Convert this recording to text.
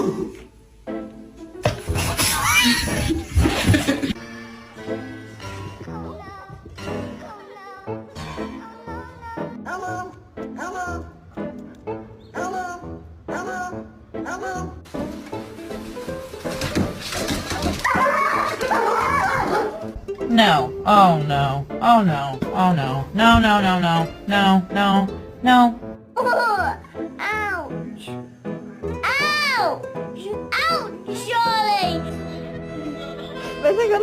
Hello? Hello? Hello? Hello? Hello? No. Oh no. Oh no. Oh no. No, no, no, no. No, no, no. Ouch! Ouch! Ouch, Charlie! Vas-y, go,